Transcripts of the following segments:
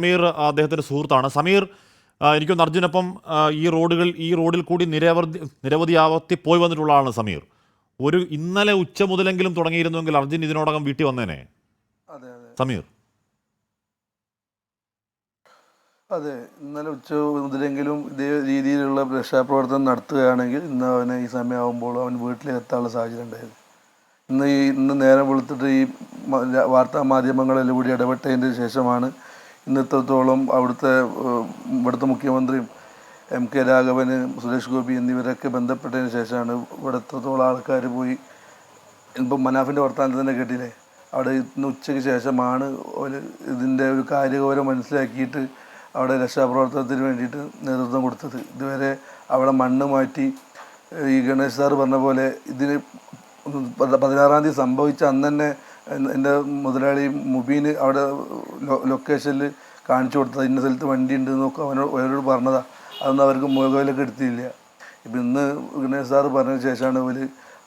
സമീർ അദ്ദേഹത്തിൻ്റെ സുഹൃത്താണ്. സമീർ, എനിക്കൊന്ന് അർജുനൊപ്പം ഈ റോഡിൽ കൂടി നിരവധി ആവർത്തി പോയി വന്നിട്ടുള്ള ആളാണ് സമീർ. ഇന്നലെ ഉച്ച മുതലെങ്കിലും തുടങ്ങിയിരുന്നുവെങ്കിൽ അർജുൻ ഇതിനോടകം വീട്ടിൽ വന്നേനെ. അതെ അതെ സമീർ, അതെ ഇന്നലെ ഉച്ച മുതലെങ്കിലും ഇതേ രീതിയിലുള്ള രക്ഷാപ്രവർത്തനം നടത്തുകയാണെങ്കിൽ ഇന്ന് അവനെ ഈ സമയമാകുമ്പോൾ അവൻ വീട്ടിലെത്താനുള്ള സാഹചര്യം ഉണ്ടായിരുന്നു. ഇന്ന് നേരം വെളുത്തിട്ട് ഈ വാർത്താ മാധ്യമങ്ങളെല്ലാം കൂടി ഇടപെട്ടതിന് ശേഷമാണ് ഇന്ന് ഇത്രത്തോളം ഇവിടുത്തെ മുഖ്യമന്ത്രിയും MK രാഘവന്, സുരേഷ് ഗോപി എന്നിവരൊക്കെ ബന്ധപ്പെട്ടതിന് ശേഷമാണ് ഇവിടെ ഇത്രത്തോളം ആൾക്കാർ പോയി. ഇപ്പം മനാഫിൻ്റെ വർത്തമാനത്തിൽ തന്നെ കേട്ടില്ലേ, അവിടെ ഇന്ന് ഉച്ചയ്ക്ക് ശേഷമാണ് ഇതിൻ്റെ ഒരു കാര്യഗൗരവം മനസ്സിലാക്കിയിട്ട് അവിടെ രക്ഷാപ്രവർത്തനത്തിന് വേണ്ടിയിട്ട് നേതൃത്വം കൊടുത്തത്. ഇതുവരെ അവിടെ മണ്ണ് മാറ്റി ഈ ഗണേഷ് സാറ് പറഞ്ഞ പോലെ ഇതിന് 16-ാം തീയതി സംഭവിച്ച അന്ന് തന്നെ എൻ്റെ മുതലാളി മുബീന് അവിടെ ലൊക്കേഷനിൽ കാണിച്ചു കൊടുത്തത്, ഇന്ന സ്ഥലത്ത് വണ്ടി ഉണ്ട് എന്നൊക്കെ അവരോട് പറഞ്ഞതാണ്. അതൊന്നും അവർക്ക് മുഖവിലൊക്കെ എടുത്തില്ല. ഇപ്പം ഇന്ന് ഗണേഷ് സാറ് പറഞ്ഞതിന് ശേഷമാണ്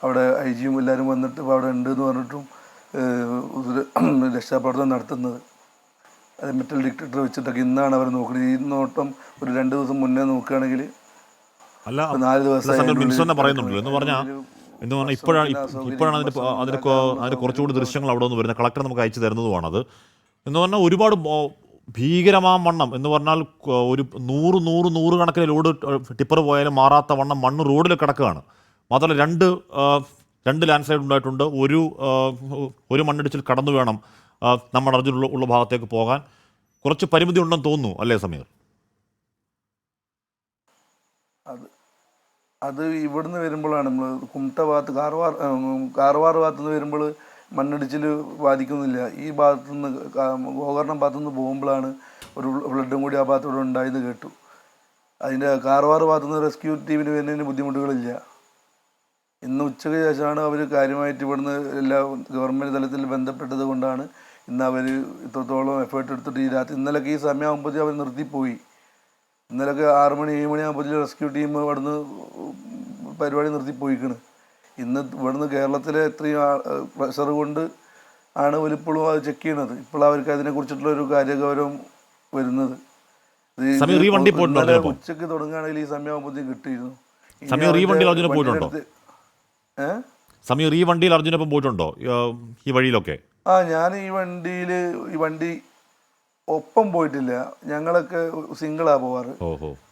അവിടെ IG-യും എല്ലാവരും വന്നിട്ട് ഇപ്പോൾ അവിടെ ഉണ്ട് എന്ന് പറഞ്ഞിട്ടും രക്ഷാപ്രവർത്തനം നടത്തുന്നത്. അത് മെറ്റൽ ഡിറ്റക്ടർ വെച്ചിട്ടൊക്കെ ഇന്നാണ് അവർ നോക്കുന്നത്. ഈ നോട്ടം ഒരു 2 ദിവസം മുന്നേ നോക്കുകയാണെങ്കിൽ 4 ദിവസം പറയുന്നുണ്ടല്ലോ എന്ന് പറഞ്ഞാൽ ഇപ്പോഴാണ് അതിൻ്റെ കുറച്ചുകൂടി ദൃശ്യങ്ങൾ അവിടെ നിന്ന് വരുന്നത്. കളക്ടർ നമുക്ക് അയച്ചു തരുന്നതുമാണത്. എന്ന് പറഞ്ഞാൽ ഒരുപാട് ഭീകരമാവണ്ണം എന്ന് പറഞ്ഞാൽ ഒരു 100 കണക്കിന് ലോഡ് ടിപ്പർ പോയാലും മാറാത്ത വണ്ണം മണ്ണ് റോഡിൽ കിടക്കുകയാണ്. മാത്രമല്ല രണ്ട് ലാൻഡ് സ്ലൈഡ് ഉണ്ടായിട്ടുണ്ട്. ഒരു മണ്ണിടിച്ചിൽ കടന്നു വേണം നമ്മുടെ അർജുനുള്ള ഭാഗത്തേക്ക് പോകാൻ. കുറച്ച് പരിമിതി ഉണ്ടെന്ന് തോന്നുന്നു അല്ലേ സമീർ? അത് ഇവിടുന്ന് വരുമ്പോഴാണ് നമ്മൾ കുമട്ട ഭാഗത്ത് കാർവാർ ഭാഗത്തുനിന്ന് വരുമ്പോൾ മണ്ണിടിച്ചിൽ ബാധിക്കുന്നില്ല. ഈ ഭാഗത്തുനിന്ന് ഗോകർണം ഭാഗത്തുനിന്ന് പോകുമ്പോഴാണ് ഒരു ഫ്ലഡും കൂടി ആ ഭാഗത്തൂടെ ഉണ്ടായെന്ന് കേട്ടു. അതിൻ്റെ കാർവാർ ഭാഗത്തുനിന്ന് റെസ്ക്യൂ ടീമിന് വരുന്നതിന് ബുദ്ധിമുട്ടുകളില്ല. ഇന്ന് ഉച്ചയ്ക്ക് ശേഷമാണ് അവർ കാര്യമായിട്ട് ഇവിടുന്ന് എല്ലാ ഗവൺമെൻറ് തലത്തിൽ ബന്ധപ്പെട്ടത് കൊണ്ടാണ് ഇന്ന് അവർ ഇത്രത്തോളം എഫേർട്ട് എടുത്തിട്ട് ഈ രാത്രി ഇന്നലെയൊക്കെ ഈ സമയമാകുമ്പോഴത്തേക്കും അവർ നിർത്തിപ്പോയി. ഇന്നലെയൊക്കെ 6 മണി 7 മണിയാകുമ്പോഴത്തേക്കും റെസ്ക്യൂ ടീം ഇവിടുന്ന് പരിപാടി നിർത്തിപ്പോയിക്കണ്. ഇന്ന് ഇവിടുന്ന് കേരളത്തിലെ എത്രയും പ്രഷർ കൊണ്ട് ആണ് ഇപ്പോഴും അത് ചെക്ക് ചെയ്യണത്. ഇപ്പോഴും അവർക്ക് അതിനെക്കുറിച്ചിട്ടുള്ള ഒരു കാര്യഗൗരവം വരുന്നത്. ഉച്ചക്ക് തുടങ്ങുകയാണെങ്കിൽ ഈ സമയമാകുമ്പോഴത്തേക്കും കിട്ടിയിരുന്നു. സമീർ, ഈ വണ്ടിയിൽ അർജുനൊപ്പം പോയിട്ടുണ്ടോ ഈ വഴിയിലൊക്കെ? ഞാൻ ഈ വണ്ടി ഒപ്പം പോയിട്ടില്ല. ഞങ്ങളൊക്കെ സിംഗിളാണ് പോവാറ്.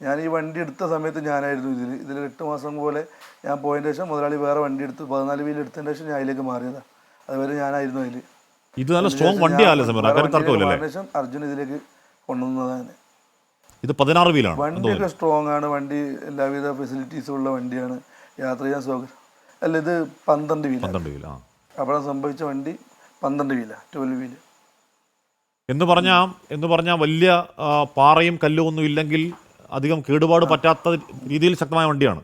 ഞാൻ ഈ വണ്ടി എടുത്ത സമയത്ത് ഞാനായിരുന്നു ഇതിൽ 8 മാസം പോലെ ഞാൻ പോയതിന് ശേഷം മുതലാളി വേറെ വണ്ടി എടുത്ത് 14 വീൽ എടുത്തതിന് ശേഷം ഞാൻ അതിലേക്ക് മാറിയതാണ്. അതുവരെ ഞാനായിരുന്നു അതിൽ. ശേഷം അർജുൻ ഇതിലേക്ക് കൊണ്ടുവന്നതാണ്. ഇത് 16 വീലാണ്. വണ്ടിയൊക്കെ സ്ട്രോങ് ആണ്. വണ്ടി എല്ലാവിധ ഫെസിലിറ്റീസും ഉള്ള വണ്ടിയാണ്. യാത്ര ചെയ്യാൻ സൗകര്യം. അല്ല, ഇത് 12 വീൽ. അവിടെ സംഭവിച്ച വണ്ടി 12 വീലാണ്, 12 വീല്. എന്ന് പറഞ്ഞാൽ വലിയ പാറയും കല്ലും ഒന്നും ഇല്ലെങ്കിൽ അധികം കേടുപാട് പറ്റാത്ത രീതിയിൽ ശക്തമായ വണ്ടിയാണ്.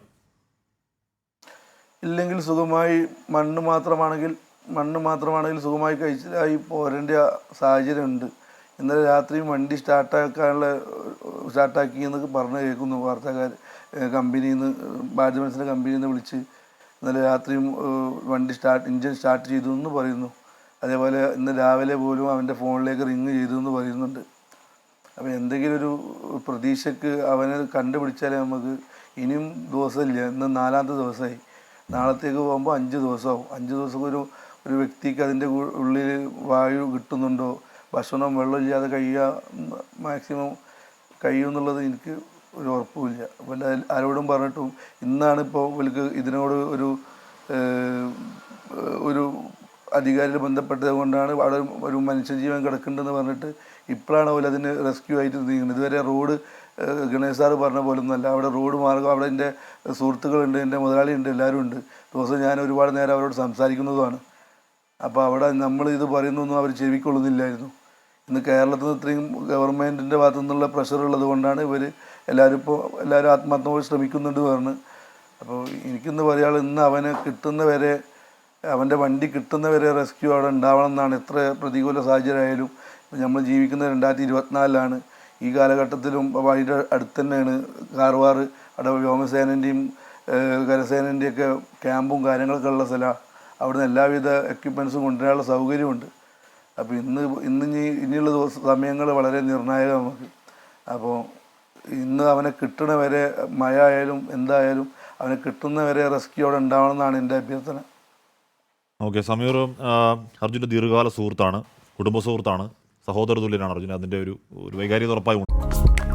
ഇല്ലെങ്കിൽ സുഖമായി മണ്ണ് മാത്രമാണെങ്കിൽ സുഖമായി കഴിച്ചിലായി പോരേണ്ട സാഹചര്യം ഉണ്ട്. ഇന്നലെ രാത്രിയും വണ്ടി സ്റ്റാർട്ടാക്കി എന്നൊക്കെ പറഞ്ഞ് കേൾക്കുന്നു വാർത്തക്കാർ. കമ്പനിയിൽ നിന്ന് ഭാരത് ബെൻസിൻ്റെ കമ്പനിയിൽ നിന്ന് വിളിച്ച് ഇന്നലെ രാത്രിയും വണ്ടി എൻജിൻ സ്റ്റാർട്ട് ചെയ്തു എന്ന് പറയുന്നു. അതേപോലെ ഇന്ന് രാവിലെ പോലും അവൻ്റെ ഫോണിലേക്ക് റിങ് ചെയ്തു എന്ന് പറയുന്നുണ്ട്. അപ്പോൾ എന്തെങ്കിലും ഒരു പ്രതീക്ഷയ്ക്ക് അവനെ കണ്ടുപിടിച്ചാലേ നമുക്ക്. ഇനിയും ദിവസമില്ല, ഇന്ന് 4ാമത്തെ ദിവസമായി. നാളത്തേക്ക് പോകുമ്പോൾ 5 ദിവസമാവും. 5 ദിവസം ഒരു വ്യക്തിക്ക് അതിൻ്റെ ഉള്ളിൽ വായു കിട്ടുന്നുണ്ടോ, ഭക്ഷണം വെള്ളമില്ലാതെ മാക്സിമം കഴിയുമെന്നുള്ളത് എനിക്ക് ഒരു ഉറപ്പുമില്ല. അപ്പോൾ ആരോടും പറഞ്ഞിട്ടും ഇന്നാണ് ഇപ്പോൾ ഇവർക്ക് ഇതിനോട് ഒരു അധികാരികൾ ബന്ധപ്പെട്ടത് കൊണ്ടാണ് അവിടെ ഒരു മനുഷ്യജീവൻ കിടക്കുന്നുണ്ടെന്ന് പറഞ്ഞിട്ട് ഇപ്പോഴാണ് അവർ അതിന് റെസ്ക്യൂ ആയിട്ട് നീങ്ങുന്നത്. ഇതുവരെ റോഡ് ഗണേഷ് സാറ് പറഞ്ഞ പോലെ ഒന്നുമല്ല. അവിടെ റോഡ് മാർഗം അവിടെ എൻ്റെ സുഹൃത്തുക്കളുണ്ട്, എൻ്റെ മുതലാളി ഉണ്ട്, എല്ലാവരും ഉണ്ട്. ദിവസം ഞാൻ ഒരുപാട് നേരം അവരോട് സംസാരിക്കുന്നതുമാണ്. അപ്പോൾ അവിടെ നമ്മൾ ഇത് പറയുന്നൊന്നും അവർ ചെവിക്കൊള്ളുന്നില്ലായിരുന്നു. ഇന്ന് കേരളത്തിൽ നിന്ന് ഇത്രയും ഗവൺമെൻറ്റിൻ്റെ ഭാഗത്തു നിന്നുള്ള പ്രഷർ ഉള്ളത് കൊണ്ടാണ് എല്ലാവരും ആത്മാർത്ഥമായി ശ്രമിക്കുന്നുണ്ട് പറഞ്ഞ്. അപ്പോൾ എനിക്കിന്ന് പറയാനുള്ളത്, ഇന്ന് അവൻ്റെ വണ്ടി കിട്ടുന്നവരെ റെസ്ക്യൂ അവിടെ ഉണ്ടാവണം എന്നാണ്. എത്ര പ്രതികൂല സാഹചര്യമായാലും നമ്മൾ ജീവിക്കുന്നത് 2024-ലാണ്. ഈ കാലഘട്ടത്തിലും അതിൻ്റെ അടുത്ത് തന്നെയാണ് കാർവാർ. അവിടെ വ്യോമസേനൻ്റെയും കരസേനൻ്റെയൊക്കെ ക്യാമ്പും കാര്യങ്ങളൊക്കെ ഉള്ള സ്ഥലമാണ്. അവിടുന്ന് എല്ലാവിധ എക്യുപ്മെൻറ്റ്സും കൊണ്ടുവരാനുള്ള സൗകര്യമുണ്ട്. അപ്പോൾ ഇനിയുള്ള സമയങ്ങൾ വളരെ നിർണായകം നമുക്ക്. അപ്പോൾ ഇന്ന് അവനെ കിട്ടണ വരെ മഴ ആയാലും എന്തായാലും അവനെ കിട്ടുന്ന വരെ റെസ്ക്യൂ അവിടെ ഉണ്ടാവണം എന്നാണ് എൻ്റെ അഭ്യർത്ഥന. ഓക്കെ, സമീർ അർജുൻ്റെ ദീർഘകാല സുഹൃത്താണ്, കുടുംബ സുഹൃത്താണ്, സഹോദര തുല്യനാണ് അർജുൻ. അതിൻ്റെ ഒരു വൈകാരികത ഉറപ്പായും ഉണ്ട്.